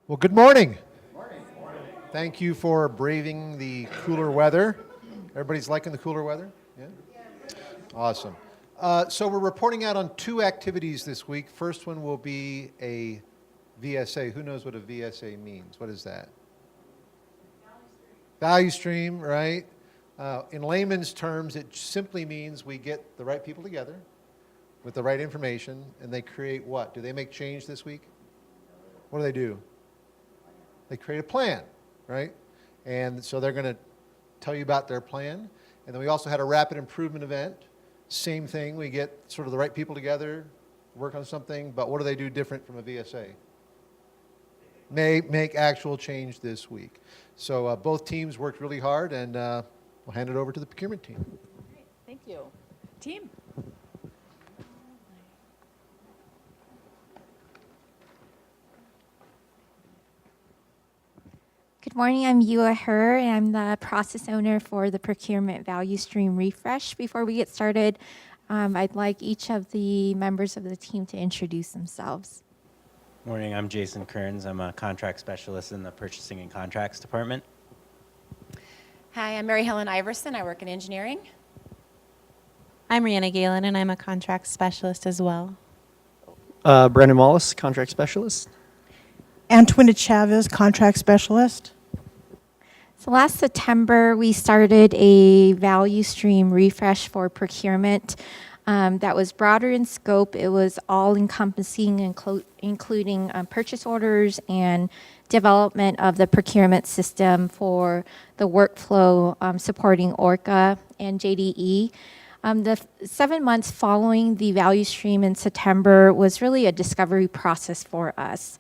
Well, good morning. Thank you for braving the cooler weather. Everybody's liking the cooler weather? Yeah? Awesome. So we're reporting out on two activities this week. First one will be a VSA. Who knows what a VSA means? What is that? Value stream, right? In layman's terms, it simply means we get the right people together with the right information, and they create what? Do they make change this week? What do? They create a plan, right? And so they're going to tell you about their plan. And then we also had a rapid improvement event. Same thing, we get sort of the right people together, work on something, but what do they do different from a VSA? Make actual change this week. So both teams worked really hard, and we'll hand it over to the procurement team. Great, thank you. Team. Good morning, I'm Yua Her, and I'm the process owner for the Procurement Value Stream Refresh. Before we get started, I'd like each of the members of the team to introduce themselves. Morning, I'm Jason Kearns. I'm a contract specialist in the Purchasing and Contracts Department. Hi, I'm Mary Helen Iverson. I work in engineering. I'm Rihanna Galen, and I'm a contract specialist as well. Brandon Wallace, contract specialist. Antoinette Chavez, contract specialist. So last September, we started a value stream refresh for procurement that was broader in scope. It was all-encompassing, including purchase orders and development of the procurement system for the workflow supporting ORCA and JDE. The 7 months following the value stream in September was really a discovery process for us.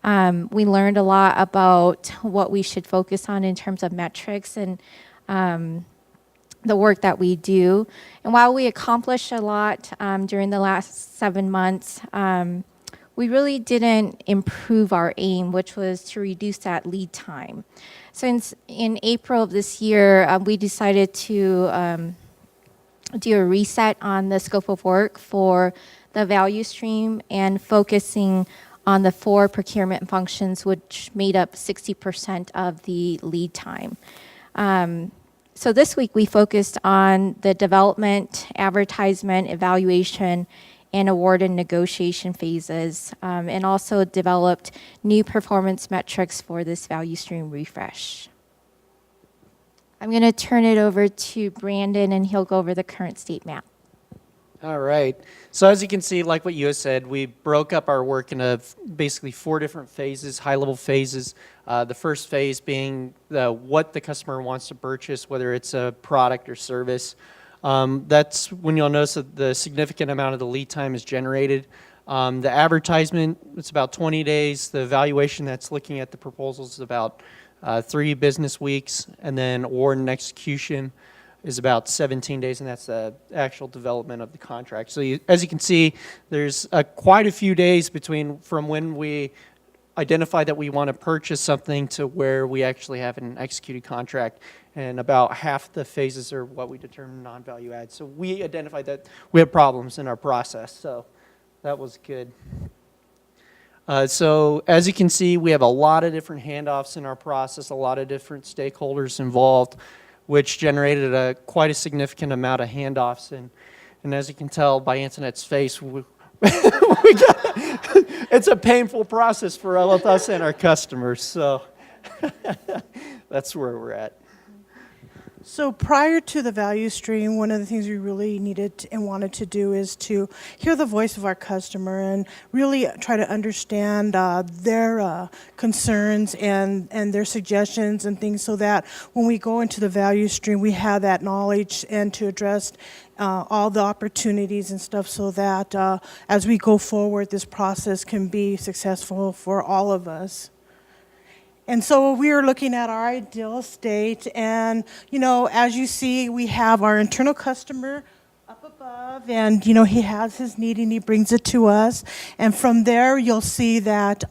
We learned a lot about what we should focus on in terms of metrics and the work that we do. And while we accomplished a lot during the last 7 months, we really didn't improve our aim, which was to reduce that lead time. So in April of this year, we decided to do a reset on the scope of work for the value stream and focusing on the 4 procurement functions, which made up 60% of the lead time. So this week we focused on the development, advertisement, evaluation, and award and negotiation phases, and also developed new performance metrics for this value stream refresh. I'm going to turn it over to Brandon, and he'll go over the current state map. All right. So as you can see, like what you said, we broke up our work into basically 4 different phases, high-level phases. The first phase being what the customer wants to purchase, whether it's a product or service. That's when you'll notice that the significant amount of the lead time is generated. The advertisement, it's about 20 days. The evaluation that's looking at the proposals is about 3 business weeks. And then award and execution is about 17 days, and that's the actual development of the contract. So as you can see, there's quite a few days from when we identify that we want to purchase something to where we actually have an executed contract. And about half the phases are what we determine non-value add. So we identified that we have problems in our process, so that was good. So as you can see, we have a lot of different handoffs in our process, a lot of different stakeholders involved, which generated quite a significant amount of handoffs. And as you can tell by Antoinette's face, it's a painful process for all of us and our customers. So that's where we're at. So prior to the value stream, one of the things we really needed and wanted to do is to hear the voice of our customer and really try to understand their concerns and their suggestions and things, so that when we go into the value stream, we have that knowledge and to address all the opportunities and stuff, so that as we go forward, this process can be successful for all of us. And so we are looking at our ideal state, and, as you see, we have our internal customer up above, and, he has his need and he brings it to us. And from there, you'll see that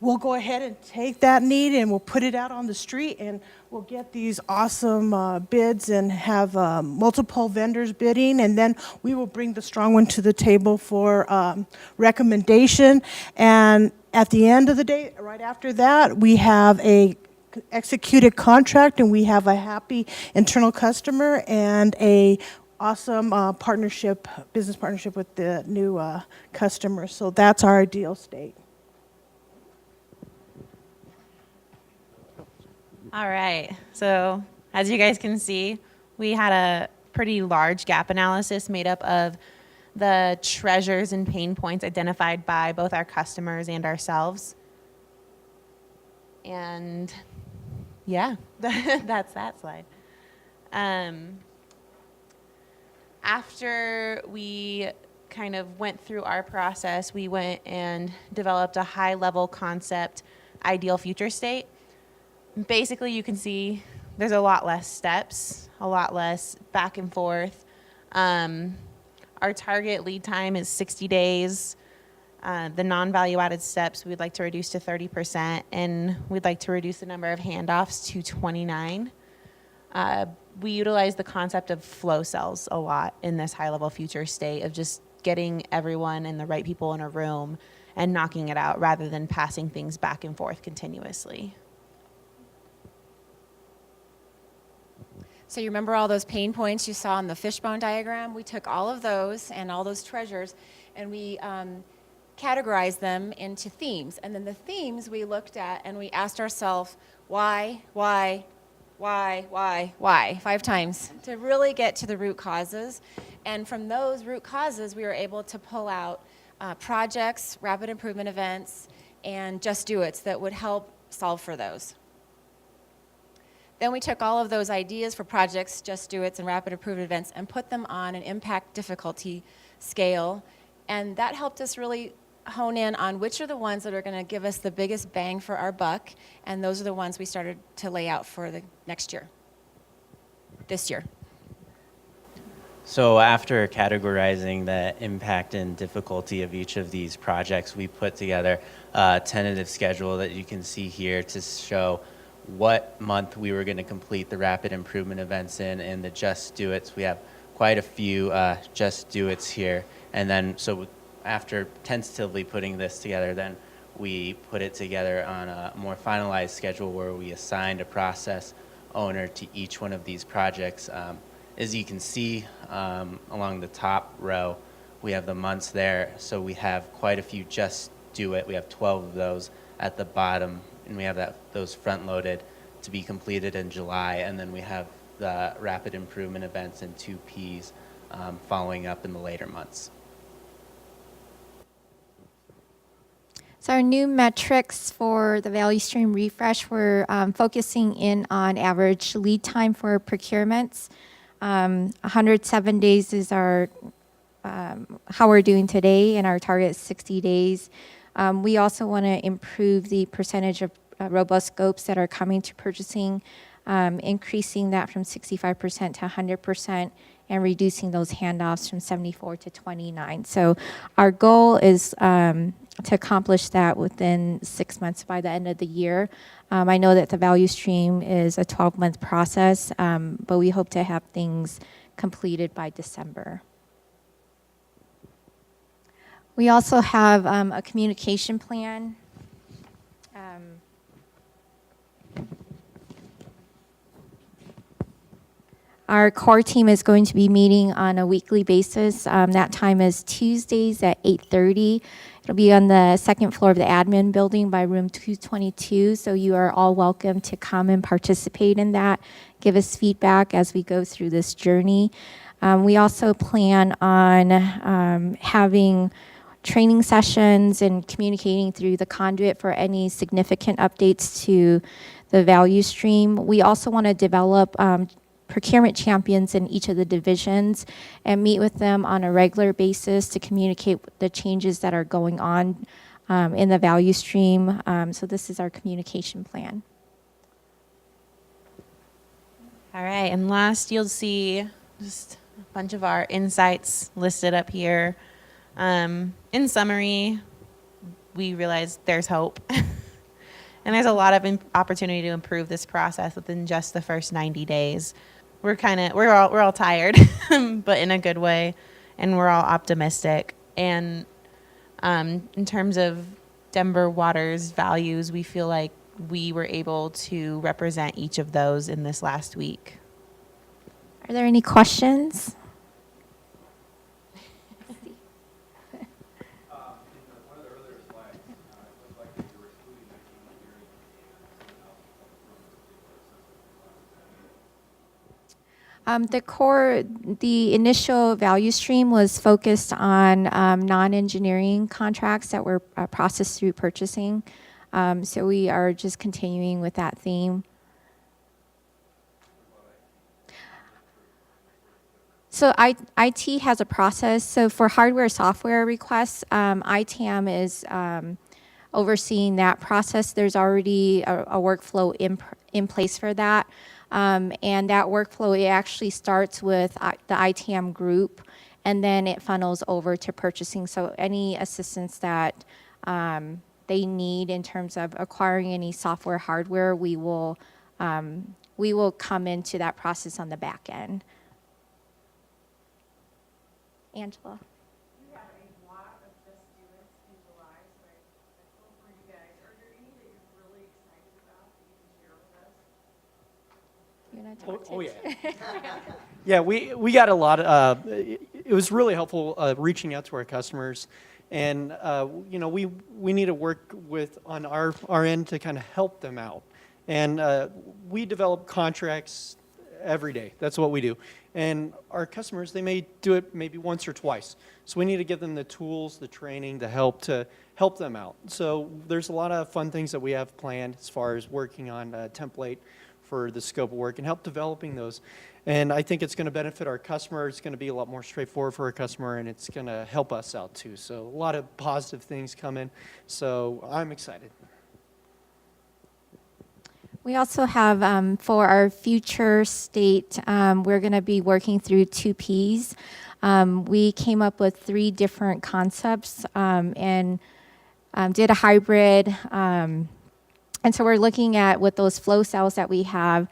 we'll go ahead and take that need and we'll put it out on the street, and we'll get these awesome bids and have multiple vendors bidding, and then we will bring the strong one to the table for recommendation. And At the end of the day, right after that, we have a executed contract, and we have a happy internal customer and a awesome business partnership with the new customer. So that's our ideal state. All right. So as you guys can see, we had a pretty large gap analysis made up of the treasures and pain points identified by both our customers and ourselves. And yeah, that's that slide. After we kind of went through our process, we went and developed a high-level concept ideal future state. Basically, you can see there's a lot less steps, a lot less back and forth. Our target lead time is 60 days. The non-value added steps we'd like to reduce to 30%, and we'd like to reduce the number of handoffs to 29. We utilize the concept of flow cells a lot in this high-level future state of just getting everyone and the right people in a room and knocking it out rather than passing things back and forth continuously. So you remember all those pain points you saw on the fishbone diagram? We took all of those and all those treasures, and we categorized them into themes. And then the themes we looked at, and we asked ourselves, why, 5 times, to really get to the root causes. And from those root causes, we were able to pull out projects, rapid improvement events, and just do it's that would help solve for those. Then we took all of those ideas for projects, just do it's, and rapid improvement events and put them on an impact difficulty scale. And that helped us really hone in on which are the ones that are going to give us the biggest bang for our buck. And those are the ones we started to lay out for the next year, this year. So after categorizing the impact and difficulty of each of these projects, we put together a tentative schedule that you can see here to show what month we were going to complete the rapid improvement events in and the just do it's. We have quite a few just do it's here. And then so after tentatively putting this together, then we put it together on a more finalized schedule where we assigned a process owner to each one of these projects. As you can see along the top row, we have the months there. So we have quite a few just do it. We have 12 of those at the bottom, and we have those front loaded to be completed in July. And then we have the rapid improvement events in 2Ps following up in the later months. So our new metrics for the value stream refresh, we're focusing in on average lead time for procurements. 107 days is our how we're doing today, and our target is 60 days. We also want to improve the percentage of robust scopes that are coming to purchasing, increasing that from 65% to 100%, and reducing those handoffs from 74 to 29. So our goal is to accomplish that within 6 months by the end of the year. I know that the value stream is a 12-month process, but we hope to have things completed by December. We also have a communication plan. Our core team is going to be meeting on a weekly basis. That time is Tuesdays at 8:30. It'll be on the second floor of the admin building by room 222. So you are all welcome to come and participate in that. Give us feedback as we go through this journey. We also plan on having training sessions and communicating through the conduit for any significant updates to the value stream. We also want to develop procurement champions in each of the divisions and meet with them on a regular basis to communicate the changes that are going on in the value stream. So this is our communication plan. All right, and last you'll see just a bunch of our insights listed up here. In summary, we realize there's hope. And there's a lot of opportunity to improve this process within just the first 90 days. We're all tired, but in a good way, and we're all optimistic. And in terms of Denver Water's values, we feel like we were able to represent each of those in this last week. Are there any questions? The initial value stream was focused on non-engineering contracts that were processed through purchasing. So we are just continuing with that theme. So IT has a process. So for hardware software requests, ITAM is overseeing that process. There's already a workflow in place for that. And that workflow, it actually starts with the ITAM group, and then it funnels over to purchasing. So any assistance that they need in terms of acquiring any software, hardware, we will come into that process on the back end. Angela. You have a lot of Just Do It in July, so I hope for you guys. Are there any that you're really excited about that you can share with us? You want to talk to Oh, yeah. Yeah, we got a lot of, it was really helpful reaching out to our customers. And, you know, we need to work on our end to kind of help them out. And we develop contracts every day. That's what we do. And our customers, they may do it maybe once or twice. So we need to give them the tools, the training, the help to help them out. So there's a lot of fun things that we have planned as far as working on a template for the scope of work and help developing those. And I think it's going to benefit our customer. It's going to be a lot more straightforward for our customer, and it's going to help us out too. So a lot of positive things coming. So I'm excited. We also have, for our future state, we're going to be working through 2 Ps. We came up with 3 different concepts and did a hybrid. And so we're looking at with those flow cells that we have,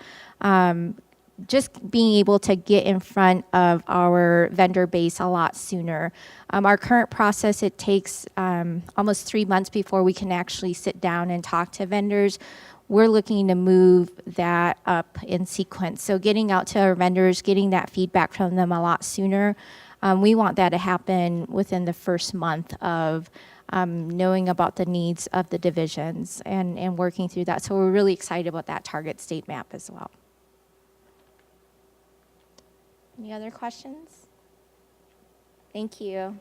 just being able to get in front of our vendor base a lot sooner. Our current process, it takes almost 3 months before we can actually sit down and talk to vendors. We're looking to move that up in sequence. So getting out to our vendors, getting that feedback from them a lot sooner. We want that to happen within the first month of knowing about the needs of the divisions and working through that. So we're really excited about that target state map as well. Any other questions? Thank you.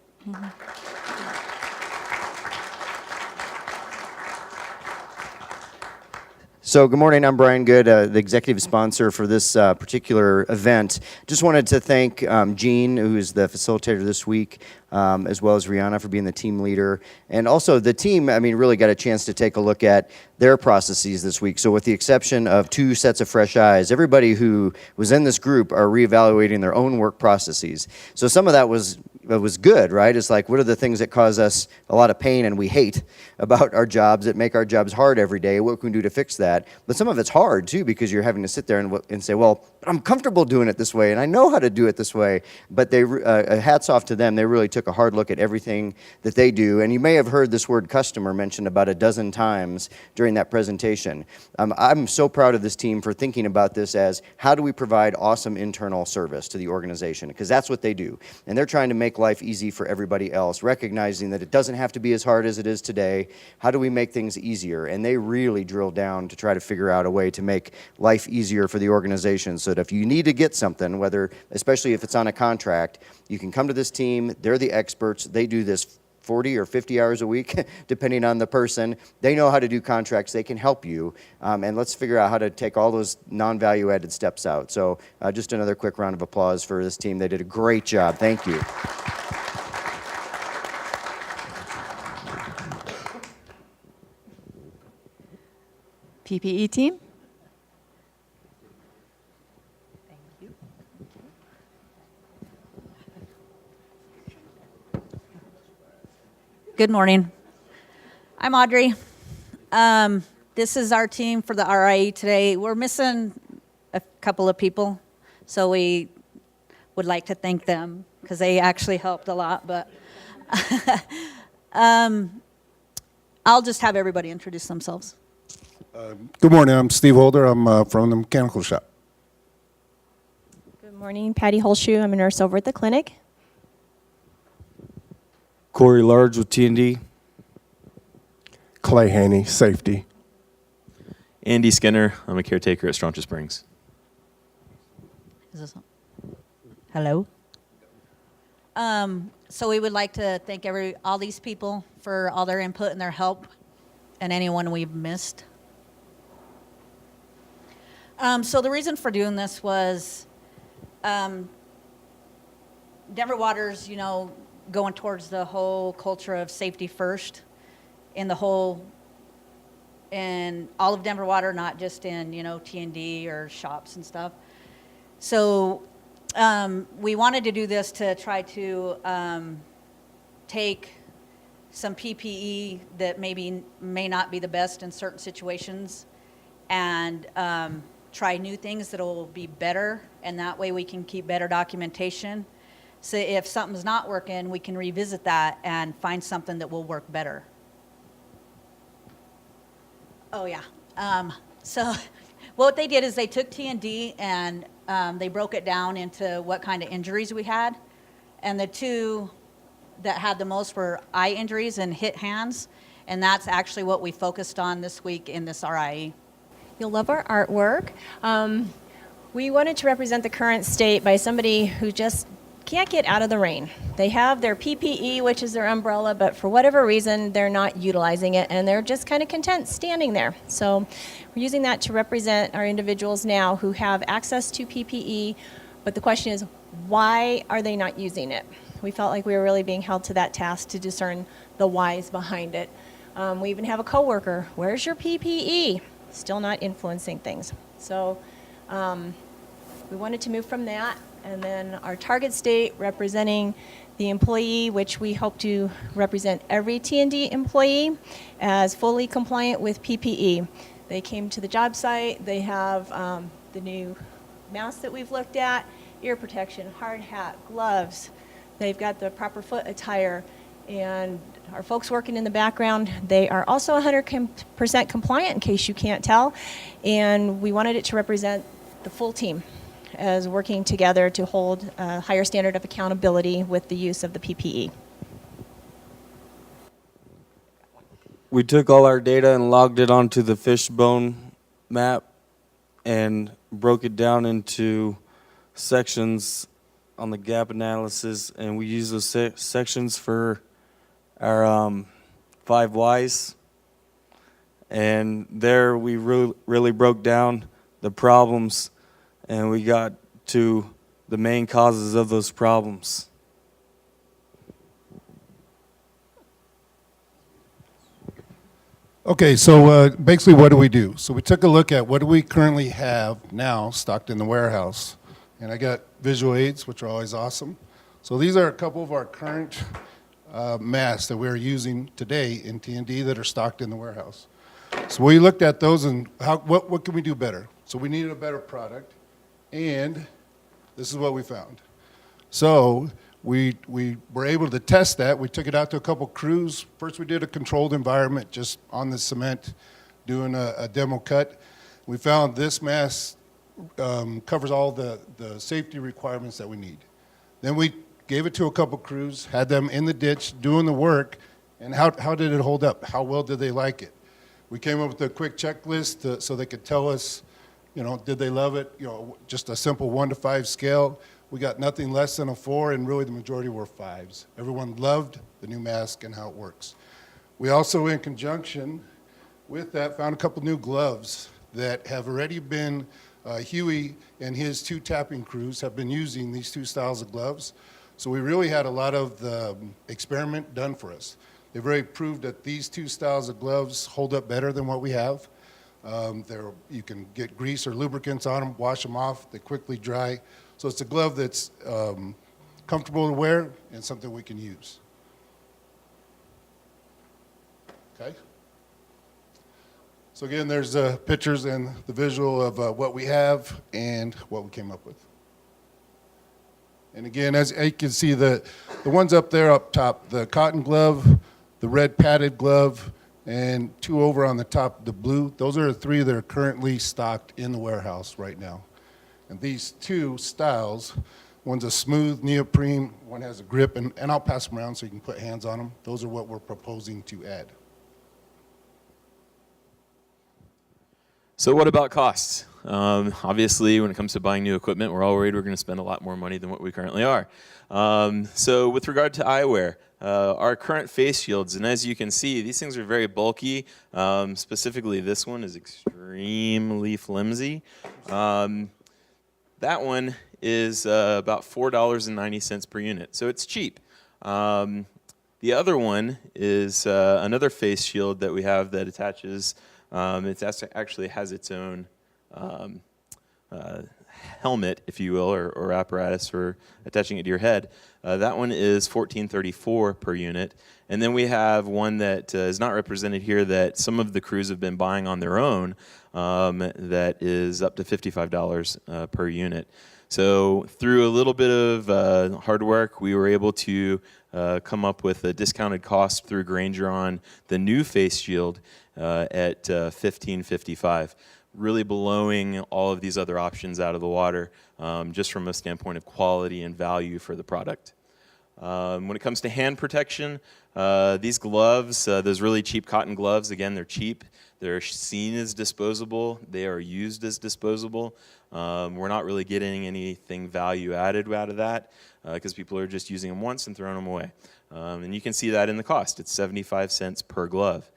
So good morning, I'm Brian Good, the executive sponsor for this particular event. Just wanted to thank Jean, who is the facilitator this week, as well as Rihanna for being the team leader. And also the team, I mean, really got a chance to take a look at their processes this week. So with the exception of 2 sets of fresh eyes, everybody who was in this group are reevaluating their own work processes. So some of that was good, right? It's like, what are the things that cause us a lot of pain and we hate about our jobs, that make our jobs hard every day? What can we do to fix that? But some of it's hard too, because you're having to sit there and say, well, I'm comfortable doing it this way and I know how to do it this way. But they hats off to them. They really took a hard look at everything that they do. And you may have heard this word customer mentioned about a dozen times during that presentation. I'm so proud of this team for thinking about this as, how do we provide awesome internal service to the organization? Because that's what they do. And they're trying to make life easy for everybody else, recognizing that it doesn't have to be as hard as it is today. How do we make things easier? And they really drill down to try to figure out a way to make life easier for the organization, so that if you need to get something, whether, especially if it's on a contract, you can come to this team. They're the experts. They do this 40 or 50 hours a week, depending on the person. They know how to do contracts. They can help you. And let's figure out how to take all those non-value added steps out. So just another quick round of applause for this team. They did a great job. Thank you. PPE team? Good morning. I'm Audrey. This is our team for the RIE today. We're missing a couple of people, so we would like to thank them because they actually helped a lot. But I'll just have everybody introduce themselves. Good morning. I'm Steve Holder. I'm from the mechanical shop. Good morning, Patty Holshoe. I'm a nurse over at the clinic. Corey Large with T&D. Clay Haney, safety. Andy Skinner. I'm a caretaker at Strontia Springs. Is this on? Hello? So we would like to thank all these people for all their input and their help, and anyone we've missed. So the reason for doing this was Denver Water's, going towards the whole culture of safety first in all of Denver Water, not just in, T&D or shops and stuff. So we wanted to do this to try to take some PPE that may not be the best in certain situations and try new things that will be better, and that way we can keep better documentation. So if something's not working, we can revisit that and find something that will work better. Oh yeah. So what they did is they took T&D and they broke it down into what kind of injuries we had. And the two that had the most were eye injuries and hit hands. And that's actually what we focused on this week in this RIE. You'll love our artwork. We wanted to represent the current state by somebody who just can't get out of the rain. They have their PPE, which is their umbrella, but for whatever reason, they're not utilizing it, and they're just kind of content standing there. So we're using that to represent our individuals now who have access to PPE, but the question is, why are they not using it? We felt like we were really being held to that task to discern the whys behind it. We even have a coworker, where's your PPE? Still not influencing things. So we wanted to move from that. And then our target state representing the employee, which we hope to represent every T&D employee as fully compliant with PPE. They came to the job site. They have the new masks that we've looked at, ear protection, hard hat, gloves. They've got the proper foot attire. And our folks working in the background, they are also 100% compliant, in case you can't tell. And we wanted it to represent the full team as working together to hold a higher standard of accountability with the use of the PPE. We took all our data and logged it onto the fishbone map and broke it down into sections on the gap analysis, and we use those sections for our 5 whys. And there we really broke down the problems, and we got to the main causes of those problems. Okay, so basically what do we do? So we took a look at what do we currently have now stocked in the warehouse. And I got visual aids, which are always awesome. So these are a couple of our current masks that we're using today in T&D that are stocked in the warehouse. So we looked at those and what can we do better? So we needed a better product, and this is what we found. So we were able to test that. We took it out to a couple crews. First we did a controlled environment just on the cement doing a demo cut. We found this mask covers all the safety requirements that we need. Then we gave it to a couple crews, had them in the ditch doing the work, and how did it hold up? How well did they like it? We came up with a quick checklist so they could tell us, did they love it? Just a simple 1 to 5 scale. We got nothing less than a 4, and really the majority were 5s. Everyone loved the new mask and how it works. We also, in conjunction with that, found a couple new gloves that have already been, Huey and his 2 tapping crews have been using these 2 styles of gloves. So we really had a lot of the experiment done for us. They've already proved that these 2 styles of gloves hold up better than what we have. You can get grease or lubricants on them, wash them off, they quickly dry. So it's a glove that's comfortable to wear and something we can use. Okay? So again, there's the pictures and the visual of what we have and what we came up with. And again, as you can see, the ones up there up top, the cotton glove, the red padded glove, and 2 over on the top, the blue. Those are the 3 that are currently stocked in the warehouse right now. And these 2 styles, one's a smooth neoprene, one has a grip, and I'll pass them around so you can put hands on them. Those are what we're proposing to add. So what about costs? Obviously, when it comes to buying new equipment, we're all worried we're going to spend a lot more money than what we currently are. So with regard to eyewear, our current face shields, and as you can see, these things are very bulky. Specifically, this one is extremely flimsy. That one is about $4.90 per unit, so it's cheap. The other one is another face shield that we have that attaches. It actually has its own helmet, if you will, or apparatus for attaching it to your head. That one is $14.34 per unit. And then we have one that is not represented here that some of the crews have been buying on their own that is up to $55 per unit. So through a little bit of hard work, we were able to come up with a discounted cost through Grainger on the new face shield at $15.55. Really blowing all of these other options out of the water, just from a standpoint of quality and value for the product. When it comes to hand protection, these gloves, those really cheap cotton gloves, again, they're cheap. They're seen as disposable. They are used as disposable. We're not really getting anything value added out of that because people are just using them once and throwing them away. And you can see that in the cost. It's 75 cents per glove.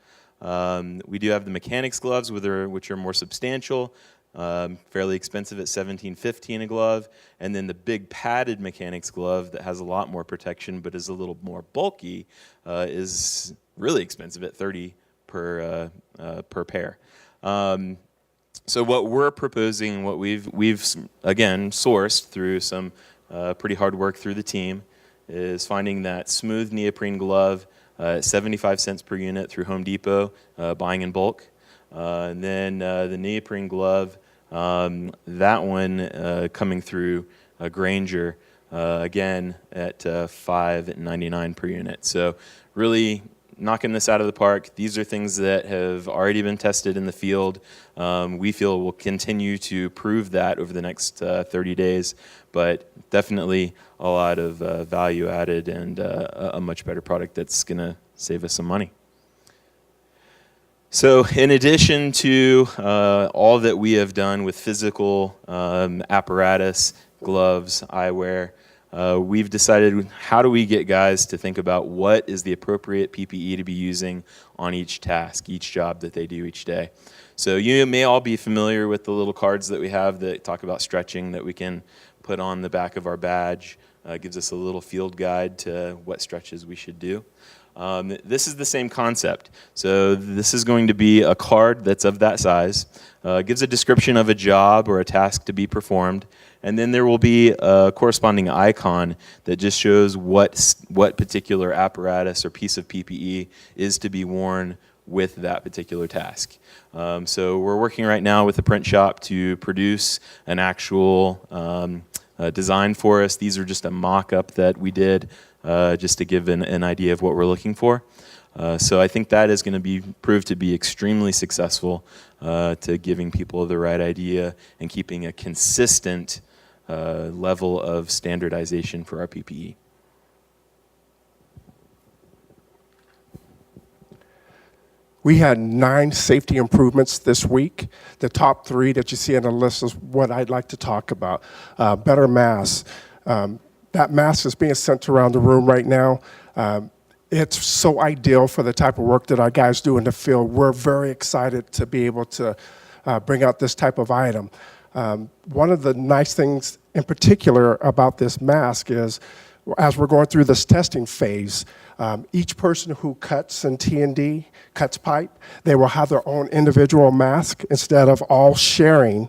We do have the mechanics gloves, which are more substantial, fairly expensive at $17.50 a glove, and then the big padded mechanics glove that has a lot more protection but is a little more bulky is really expensive at $30 per pair. So what we're proposing, what we've again sourced through some pretty hard work through the team, is finding that smooth neoprene glove. 75 cents per unit through Home Depot, buying in bulk. And then the neoprene glove, that one coming through Grainger, again at $5.99 per unit. So really knocking this out of the park. These are things that have already been tested in the field. We feel will continue to prove that over the next 30 days, but definitely a lot of value added and a much better product that's going to save us some money. So in addition to all that we have done with physical apparatus, gloves, eyewear, we've decided how do we get guys to think about what is the appropriate PPE to be using on each task, each job that they do each day. So you may all be familiar with the little cards that we have that talk about stretching that we can put on the back of our badge. Gives us a little field guide to what stretches we should do. This is the same concept. So this is going to be a card that's of that size. Gives a description of a job or a task to be performed. And then there will be a corresponding icon that just shows what particular apparatus or piece of PPE is to be worn with that particular task. So we're working right now with the print shop to produce an actual design for us. These are just a mock-up that we did just to give an idea of what we're looking for. So I think that is going to prove to be extremely successful to giving people the right idea and keeping a consistent level of standardization for our PPE. We had 9 safety improvements this week. The top 3 that you see on the list is what I'd like to talk about. Better masks. That mask is being sent around the room right now. It's so ideal for the type of work that our guys do in the field. We're very excited to be able to bring out this type of item. One of the nice things in particular about this mask is, as we're going through this testing phase, each person who cuts in T&D, cuts pipe, they will have their own individual mask instead of all sharing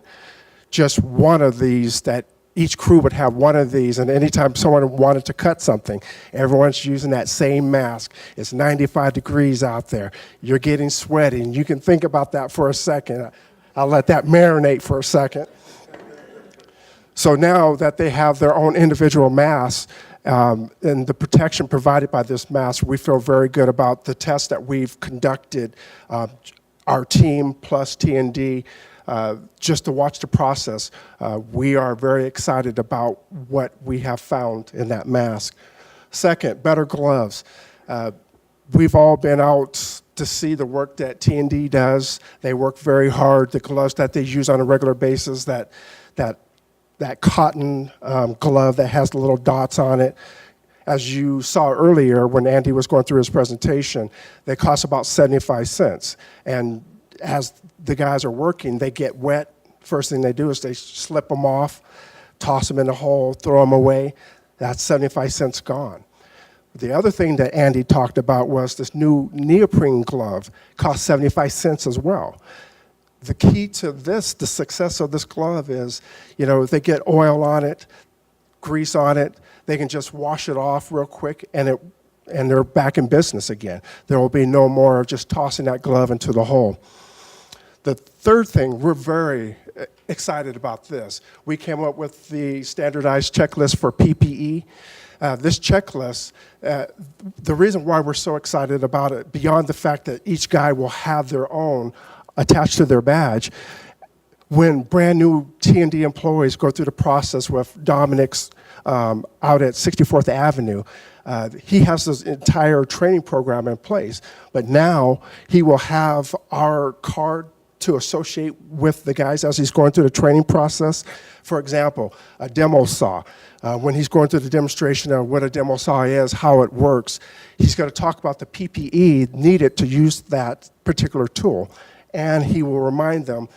just one of these. That each crew would have one of these, and anytime someone wanted to cut something, everyone's using that same mask. It's 95 degrees out there. You're getting sweaty, and you can think about that for a second. I'll let that marinate for a second. So now that they have their own individual masks, And the protection provided by this mask, we feel very good about the tests that we've conducted. Our team plus T&D, just to watch the process, we are very excited about what we have found in that mask. Second, better gloves. We've all been out to see the work that T&D does. They work very hard. The gloves that they use on a regular basis, that cotton glove that has the little dots on it, as you saw earlier when Andy was going through his presentation, they cost about 75 cents. And as the guys are working, they get wet. First thing they do is they slip them off, toss them in the hole, throw them away. That's 75 cents gone. The other thing that Andy talked about was this new neoprene glove costs 75 cents as well. The key to this, the success of this glove is, if they get oil on it, grease on it, they can just wash it off real quick and they're back in business again. There will be no more of just tossing that glove into the hole. The third thing, we're very excited about this. We came up with the standardized checklist for PPE. This checklist, the reason why we're so excited about it, beyond the fact that each guy will have their own attached to their badge, when brand new T&D employees go through the process with Dominic's out at 64th Avenue, he has this entire training program in place, but now he will have our card to associate with the guys as he's going through the training process. For example, a demo saw. When he's going through the demonstration of what a demo saw is, how it works, he's going to talk about the PPE needed to use that particular tool. And he will remind them,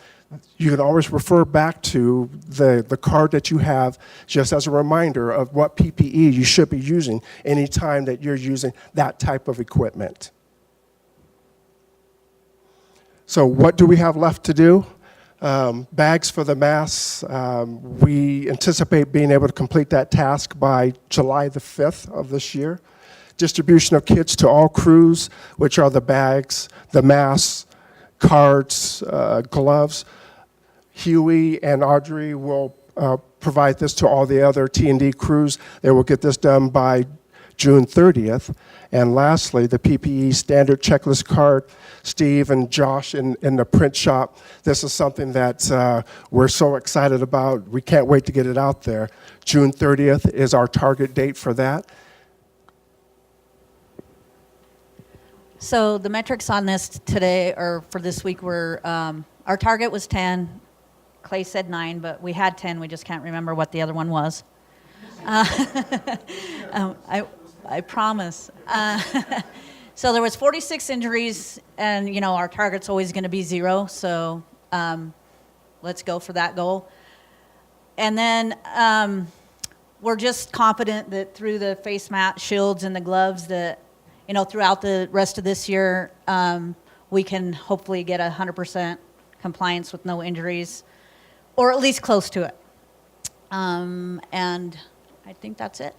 you can always refer back to the card that you have just as a reminder of what PPE you should be using anytime that you're using that type of equipment. So what do we have left to do? Bags for the masks. We anticipate being able to complete that task by July the 5th of this year. Distribution of kits to all crews, which are the bags, the masks, cards, gloves. Huey and Audrey will provide this to all the other T&D crews. They will get this done by June 30th. And lastly, the PPE standard checklist card. Steve and Josh in the print shop, this is something that we're so excited about. We can't wait to get it out there. June 30th is our target date for that. So the metrics on this today, or for this week, were our target was 10. Clay said 9, but we had 10. We just can't remember what the other one was. I promise. So there was 46 injuries, and our target's always going to be 0. So let's go for that goal. And then we're just confident that through the face mat, shields, and the gloves that throughout the rest of this year, we can hopefully get 100% compliance with no injuries, or at least close to it. And I think that's it.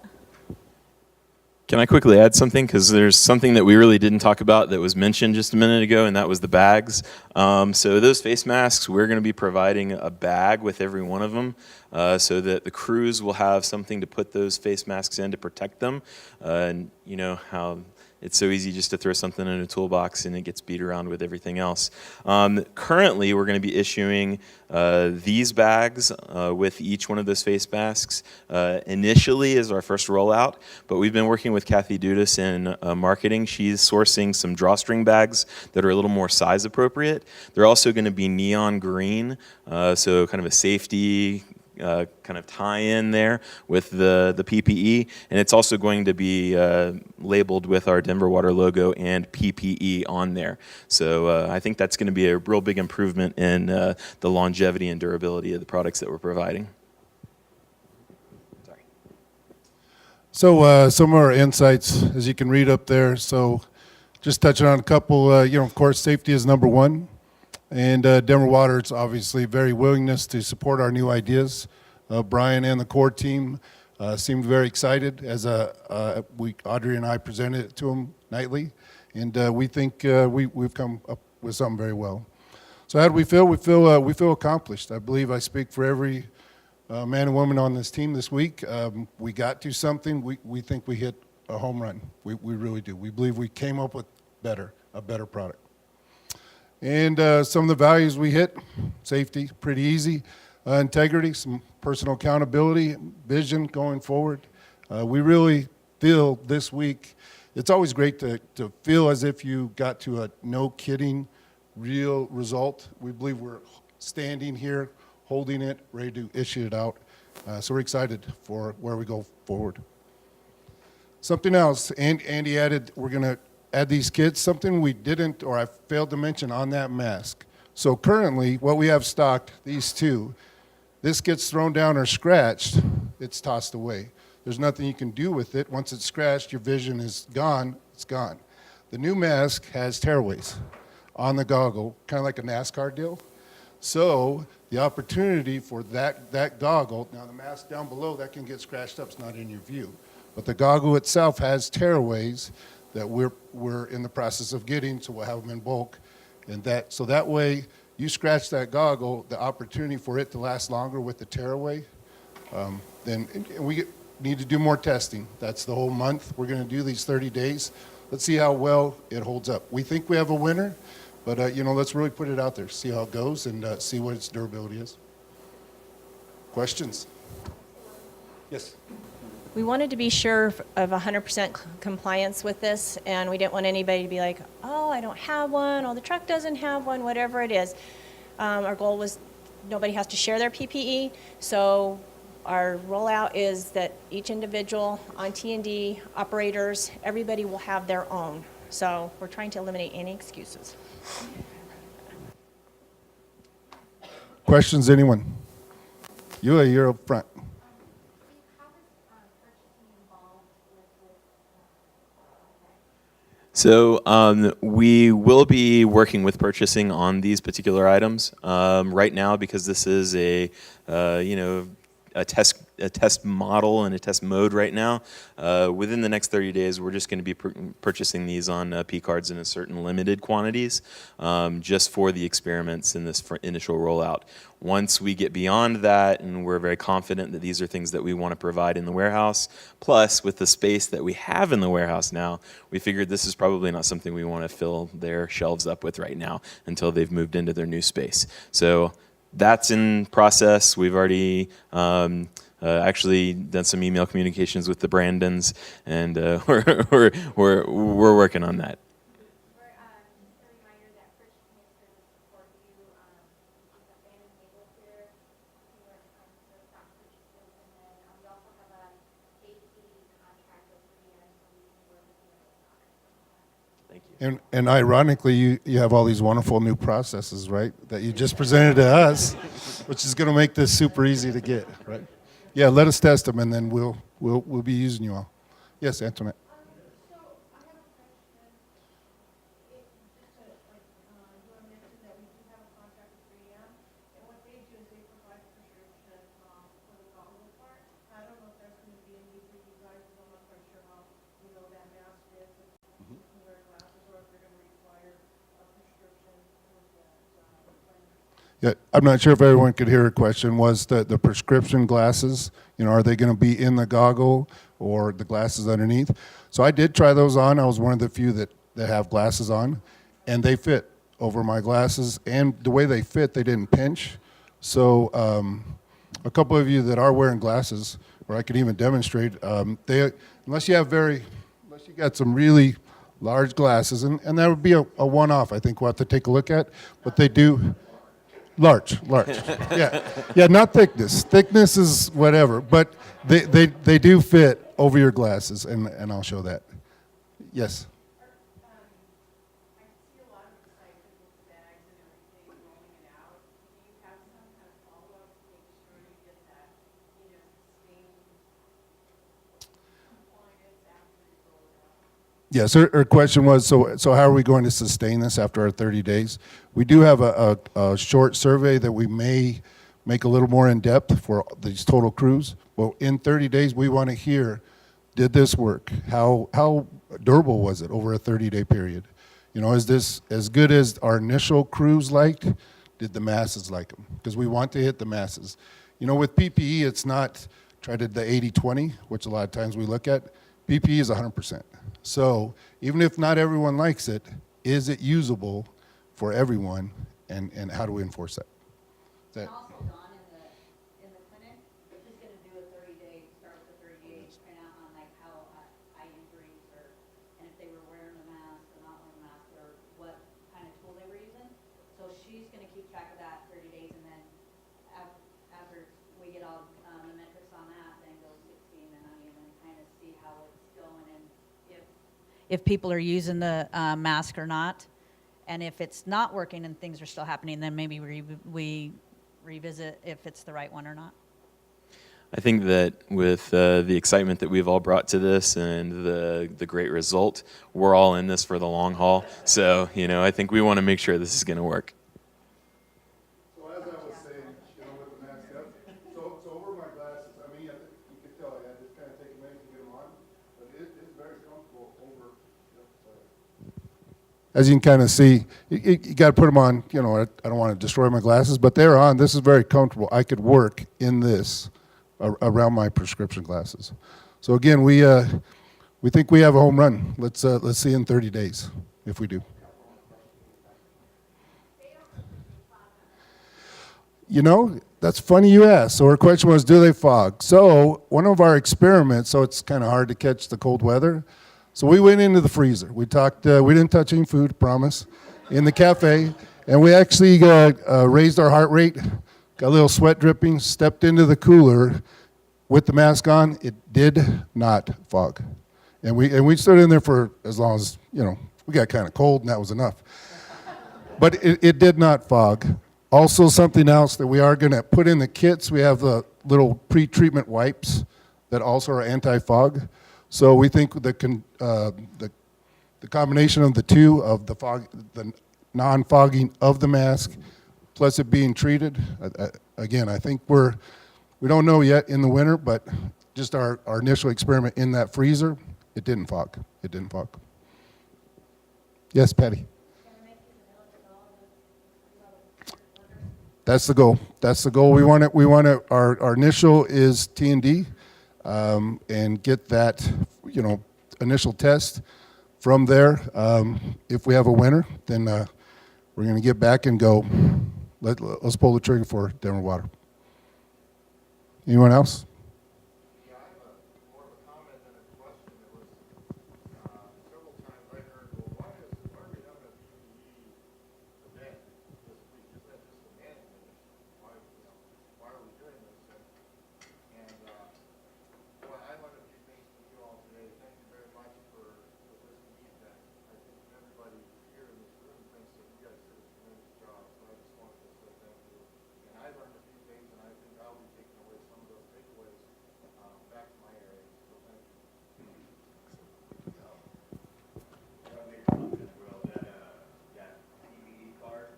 Can I quickly add something? Because there's something that we really didn't talk about that was mentioned just a minute ago, and that was the bags. So those face masks, we're going to be providing a bag with every one of them so that the crews will have something to put those face masks in to protect them. And you know how it's so easy just to throw something in a toolbox and it gets beat around with everything else. Currently, we're going to be issuing these bags with each one of those face masks initially as our first rollout, but we've been working with Kathy Dudas in marketing. She's sourcing some drawstring bags that are a little more size appropriate. They're also going to be neon green, so kind of a safety kind of tie-in there with the PPE, and it's also going to be labeled with our Denver Water logo and PPE on there. So I think that's going to be a real big improvement in the longevity and durability of the products that we're providing. Sorry. So some of our insights, as you can read up there. So just touching on a couple, of course, safety is number one. And Denver Water, it's obviously very willingness to support our new ideas. Brian and the core team seemed very excited as Audrey and I presented it to them nightly. And we think we've come up with something very well. So how do we feel? We feel accomplished. I believe I speak for every man and woman on this team this week. We got to something. We think we hit a home run. We really do. We believe we came up with a better product. And some of the values we hit: safety, pretty easy; integrity, some personal accountability, vision going forward. We really feel this week, it's always great to feel as if you got to a no kidding real result. We believe we're standing here, holding it, ready to issue it out. So we're excited for where we go forward. Something else, Andy added, we're going to add these kits, something we didn't, or I failed to mention on that mask. So currently, what we have stocked, these two, this gets thrown down or scratched, it's tossed away. There's nothing you can do with it. Once it's scratched, your vision is gone, it's gone. The new mask has tearaways on the goggle, kind of like a NASCAR deal. So the opportunity for that goggle, now the mask down below, that can get scratched up, it's not in your view. But the goggle itself has tearaways that we're in the process of getting, so we'll have them in bulk. And so that way, you scratch that goggle, the opportunity for it to last longer with the tearaway, then we need to do more testing. That's the whole month. We're going to do these 30 days. Let's see how well it holds up. We think we have a winner, but let's really put it out there, see how it goes, and see what its durability is. Questions? Yes. We wanted to be sure of 100% compliance with this, and we didn't want anybody to be like, oh, I don't have one, oh, the truck doesn't have one, whatever it is. Our goal was nobody has to share their PPE, so our rollout is that each individual on T&D, operators, everybody will have their own. So we're trying to eliminate any excuses. Questions, anyone? You're up front. So we will be working with purchasing on these particular items right now, because this is a test model and a test mode right now. Within the next 30 days, we're just going to be purchasing these on P cards in a certain limited quantities, just for the experiments in this initial rollout. Once we get beyond that, and we're very confident that these are things that we want to provide in the warehouse, plus with the space that we have in the warehouse now, we figured this is probably not something we want to fill their shelves up with right now until they've moved into their new space. So that's in process. We've already actually done some email communications with the Brandons, and we're working on that. And ironically, you have all these wonderful new processes, right, that you just presented to us, which is going to make this super easy to get, right? Yeah, let us test them, and then we'll be using you all. Yes, Antoinette. Yeah, I'm not sure if everyone could hear a question. Was the prescription glasses, are they going to be in the goggle or the glasses underneath? So I did try those on. I was one of the few that have glasses on, and they fit over my glasses. And the way they fit, they didn't pinch. So a couple of you that are wearing glasses, or I could even demonstrate, unless you got some really large glasses, and that would be a one-off. I think we'll have to take a look at, but they do. Large. Yeah, not thickness. Thickness is whatever, but they do fit over your glasses, and I'll show that. Yes. Yes, her question was, so how are we going to sustain this after our 30 days? We do have a short survey that we may make a little more in-depth for these total crews. Well, in 30 days, we want to hear, did this work? How durable was it over a 30-day period? Is this as good as our initial crews liked? Did the masses like them? Because we want to hit the masses. You know, with PPE, it's not try to the 80-20, which a lot of times we look at. PPE is 100%. So even if not everyone likes it, is it usable for everyone, and how do we enforce that? That Also, Don, in the clinic, we're just gonna do a 30-day, start with a 30-day printout on like how eye injuries or, and if they were wearing a mask or not wearing a mask or what kind of tool they were using. So she's gonna keep track of that 30 days and then after we get all the metrics on that, then go 60 and then 90 and then kind of see how it's going and if people are using the mask or not. And if it's not working and things are still happening, then maybe we revisit if it's the right one or not. I think that with the excitement that we've all brought to this and the great result, we're all in this for the long haul. So, you know, I think we want to make sure this is going to work. So as I was saying, you know, with the mask up, so over my glasses, I mean, you could tell I had to kind of take a minute to get them on, but it's very comfortable over. As you can kind of see, you got to put them on. You know, I don't want to destroy my glasses, but they're on. This is very comfortable. I could work in this around my prescription glasses. So again, we think we have a home run. Let's see in 30 days if we do. You know, that's funny you ask. So our question was, do they fog? So one of our experiments, so it's kind of hard to catch the cold weather. So we went into the freezer. We talked. We didn't touch any food, promise, in the cafe, and we actually raised our heart rate, got a little sweat dripping, stepped into the cooler with the mask on. It did not fog, and we stood in there for as long as, you know, we got kind of cold, and that was enough. But it did not fog. Also, something else that we are going to put in the kits, we have the little pre-treatment wipes that also are anti-fog. So we think the combination of the two, of the non-fogging of the mask, plus it being treated, again, I think we don't know yet in the winter, but just our initial experiment in that freezer, it didn't fog. It didn't fog. Yes, Patty. That's the goal. That's the goal. We want it. Our initial is T&D. And get that, you know, initial test. From there, if we have a winner, then we're going to get back and go, let's pull the trigger for Denver Water. Anyone else? Yeah, I have more of a comment than a question. It was several times I heard, well, why are we having a PPE event this week? Isn't that just a management issue? Why are we doing this? And well, I learned a few things from you all today. Thank you very much for this meeting. I think everybody here in this room thinks that you guys did a tremendous job. So I just wanted to say thank you. And I learned a few things, and I think I'll be taking away some of those takeaways back to my area. So thank you. That PPE card,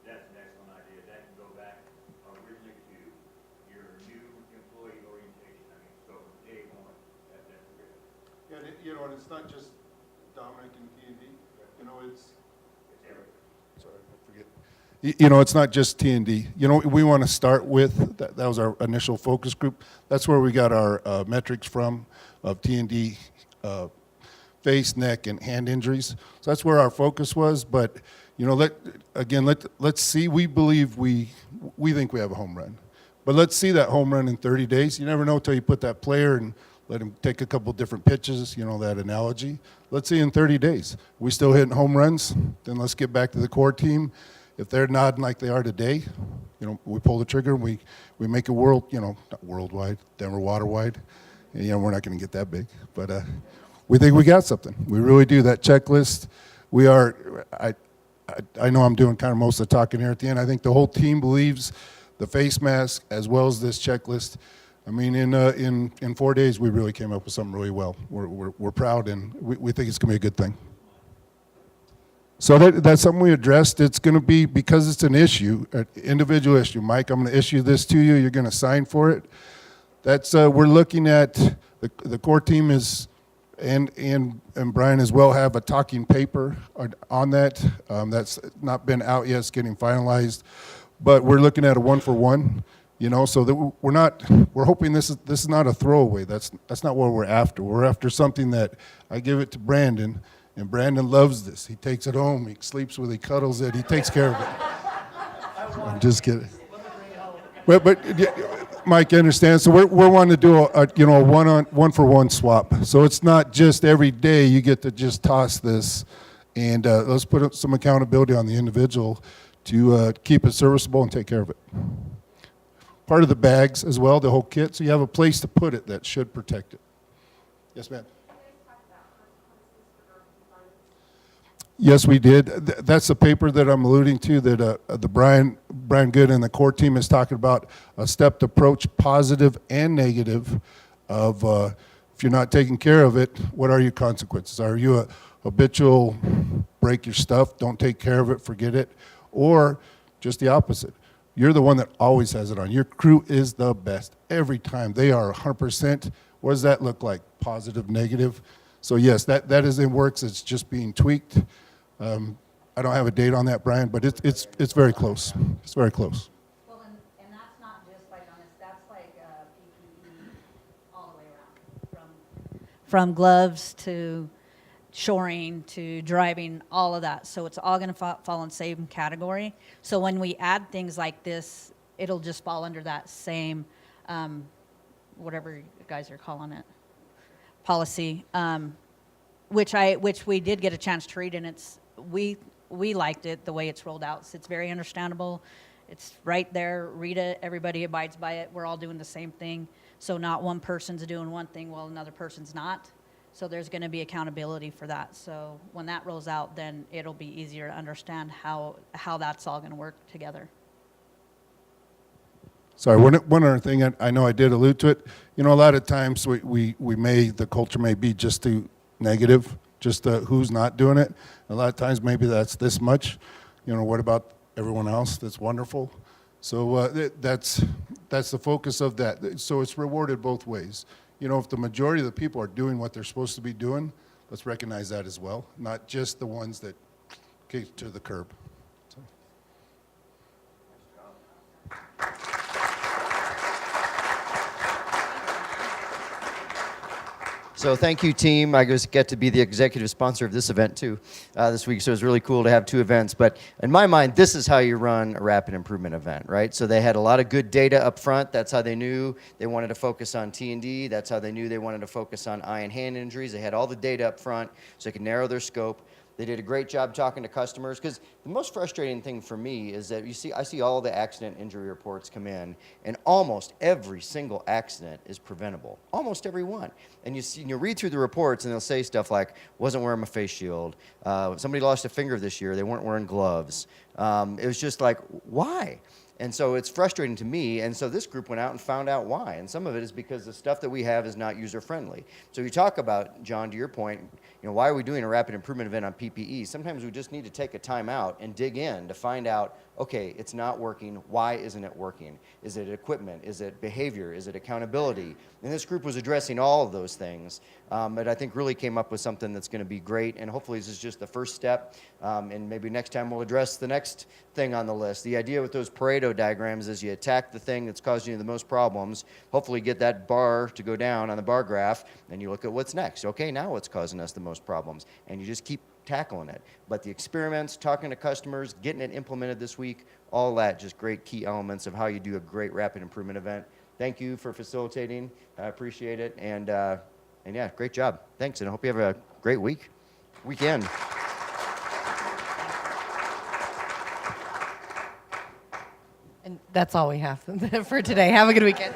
that's an excellent idea. That can go back originally to your new employee orientation. I mean, so from day one, that's great. Yeah, you know, and it's not just Dominic and T&D. You know, it's everything. Sorry, I forget. You know, it's not just T&D. You know, we want to start with, that was our initial focus group. That's where we got our metrics from of T&D, face, neck, and hand injuries. So that's where our focus was. But, you know, let's see. We believe we think we have a home run. But let's see that home run in 30 days. You never know until you put that player and let him take a couple different pitches, you know, that analogy. Let's see in 30 days. We still hitting home runs, then let's get back to the core team. If they're nodding like they are today, you know, we pull the trigger and we make it not worldwide, Denver water-wide. And, you know, we're not going to get that big. But we think we got something. We really do. That checklist, we are, I know I'm doing kind of most of the talking here at the end. I think the whole team believes the face mask as well as this checklist. I mean, in 4 days, we really came up with something really well. We're proud, and we think it's going to be a good thing. So that's something we addressed. It's going to be, because it's an issue, an individual issue. Mike, I'm going to issue this to you. You're going to sign for it. That's we're looking at the core team is, and Brian as well, have a talking paper on that. That's not been out yet. It's getting finalized, but we're looking at a 1-for-1. You know, so that we're hoping this is not a throwaway. That's not what we're after. We're after something that I give it to Brandon, and Brandon loves this. He takes it home, he sleeps with it, he cuddles it, he takes care of it. I'm just kidding. But Mike, you understand? So we're wanting to do a one-for-one swap. So it's not just every day you get to just toss this, and let's put some accountability on the individual to keep it serviceable and take care of it. Part of the bags as well, the whole kit, so you have a place to put it that should protect it. Yes, ma'am. Yes, we did. That's the paper that I'm alluding to that the Brian Good and the core team is talking about, a stepped approach, positive and negative, of if you're not taking care of it, what are your consequences? Are you a habitual break your stuff, don't take care of it, forget it, or just the opposite? You're the one that always has it on. Your crew is the best every time. They are 100%. What does that look like? Positive, negative? So yes, that is in works. It's just being tweaked. I don't have a date on that, Brian, but it's very close. It's very close. Well, and that's not just like on this, that's like PPE all the way around, from gloves to shoring to driving, all of that. So it's all going to fall in the same category. So when we add things like this, it'll just fall under that same, whatever you guys are calling it, policy, which we did get a chance to read, and we liked it the way it's rolled out. So it's very understandable. It's right there. Read it. Everybody abides by it. We're all doing the same thing. So not one person's doing one thing while another person's not. So there's going to be accountability for that. So when that rolls out, then it'll be easier to understand how that's all going to work together. Sorry, one other thing, I know I did allude to it. You know, a lot of times the culture may be just too negative, just who's not doing it. A lot of times maybe that's this much. You know, what about everyone else? That's wonderful. So that's the focus of that. So it's rewarded both ways. You know, if the majority of the people are doing what they're supposed to be doing, let's recognize that as well, not just the ones that kick to the curb. So. So thank you, team. I just get to be the executive sponsor of this event, too, this week. So it's really cool to have two events. But in my mind, this is how you run a rapid improvement event, right? So they had a lot of good data up front. That's how they knew they wanted to focus on T&D. That's how they knew they wanted to focus on eye and hand injuries. They had all the data up front so they could narrow their scope. They did a great job talking to customers, because the most frustrating thing for me is that I see all the accident injury reports come in, and almost every single accident is preventable. Almost every one. And you read through the reports, and they'll say stuff like, wasn't wearing my face shield. Somebody lost a finger this year. They weren't wearing gloves. It was just like, why? And so it's frustrating to me, and so this group went out and found out why. And some of it is because the stuff that we have is not user-friendly. So you talk about, John, to your point, you know, why are we doing a rapid improvement event on PPE? Sometimes we just need to take a time out and dig in to find out, okay, it's not working. Why isn't it working? Is it equipment? Is it behavior? Is it accountability? And this group was addressing all of those things, but I think really came up with something that's going to be great. And hopefully this is just the first step, and maybe next time we'll address the next thing on the list. The idea with those Pareto diagrams is you attack the thing that's causing you the most problems, hopefully get that bar to go down on the bar graph, and you look at what's next. Okay, now what's causing us the most problems? And you just keep tackling it. But the experiments, talking to customers, getting it implemented this week, all that, just great key elements of how you do a great rapid improvement event. Thank you for facilitating. I appreciate it. And yeah, great job. Thanks, and I hope you have a great weekend. And that's all we have for today. Have a good weekend.